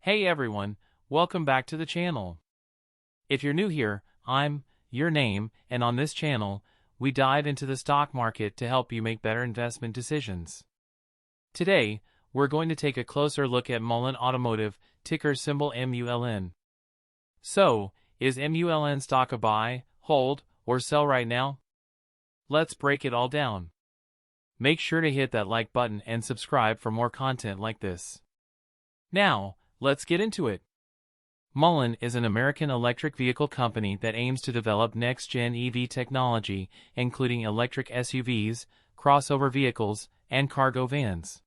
Hey everyone, welcome back to the channel. If you're new here, I'm your name, and on this channel, we dive into the stock market to help you make better investment decisions. Today, we're going to take a closer look at Mullen Automotive, ticker symbol MULN. So, is MULN stock a buy, hold, or sell right now? Let's break it all down. Make sure to hit that like button and subscribe for more content like this. Now, let's get into it. Mullen is an American electric vehicle company that aims to develop next-gen EV technology, including electric SUVs, crossover vehicles, and cargo vans.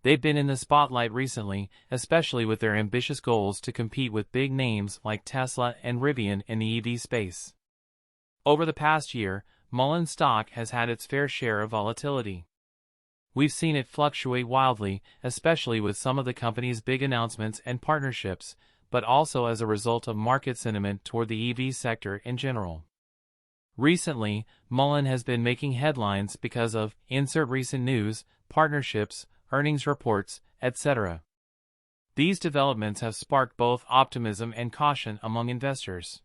They've been in the spotlight recently, especially with their ambitious goals to compete with big names like Tesla and Rivian in the EV space. Over the past year, Mullen stock has had its fair share of volatility. We've seen it fluctuate wildly, especially with some of the company's big announcements and partnerships, but also as a result of market sentiment toward the EV sector in general. Recently, Mullen has been making headlines because of insert recent news, partnerships, earnings reports, etc. These developments have sparked both optimism and caution among investors.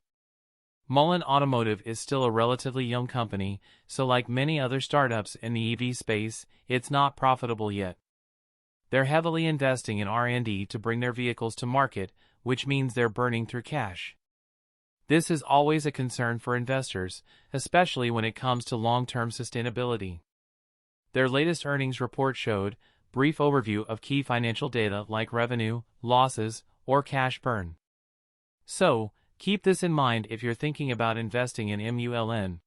Mullen Automotive is still a relatively young company, so like many other startups in the EV space, it's not profitable yet. They're heavily investing in R&D to bring their vehicles to market, which means they're burning through cash. This is always a concern for investors, especially when it comes to long-term sustainability. Their latest earnings report showed brief overview of key financial data like revenue, losses, or cash burn. So, keep this in mind if you're thinking about investing in MULN.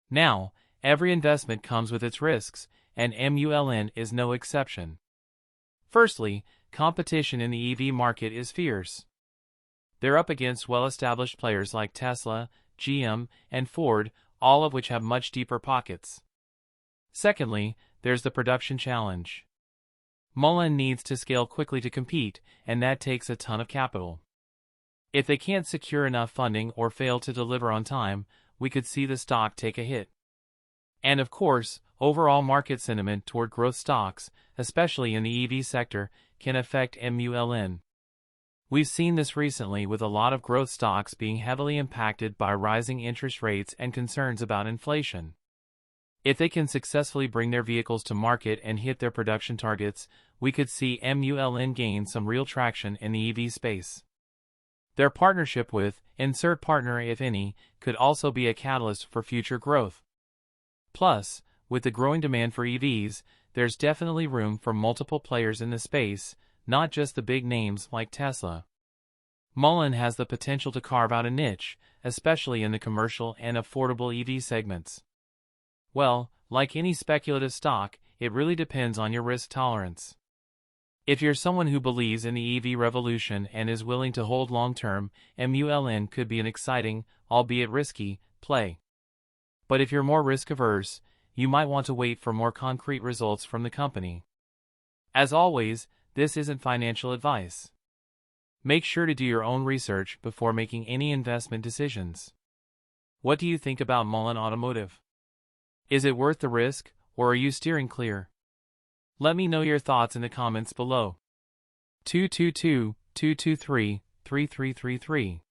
Now, every investment comes with its risks, and MULN is no exception. Firstly, competition in the EV market is fierce. They're up against well-established players like Tesla, GM, and Ford, all of which have much deeper pockets. Secondly, there's the production challenge. Mullen needs to scale quickly to compete, and that takes a ton of capital. If they can't secure enough funding or fail to deliver on time, we could see the stock take a hit. And of course, overall market sentiment toward growth stocks, especially in the EV sector, can affect MULN. We've seen this recently with a lot of growth stocks being heavily impacted by rising interest rates and concerns about inflation. If they can successfully bring their vehicles to market and hit their production targets, we could see MULN gain some real traction in the EV space. Their partnership with, insert partner if any, could also be a catalyst for future growth. Plus, with the growing demand for EVs, there's definitely room for multiple players in the space, not just the big names like Tesla. Mullen has the potential to carve out a niche, especially in the commercial and affordable EV segments. Well, like any speculative stock, it really depends on your risk tolerance. If you're someone who believes in the EV revolution and is willing to hold long-term, MULN could be an exciting, albeit risky, play. But if you're more risk-averse, you might want to wait for more concrete results from the company. As always, this isn't financial advice. Make sure to do your own research before making any investment decisions. What do you think about Mullen Automotive? Is it worth the risk, or are you steering clear? Let me know your thoughts in the comments below. 222-223-3333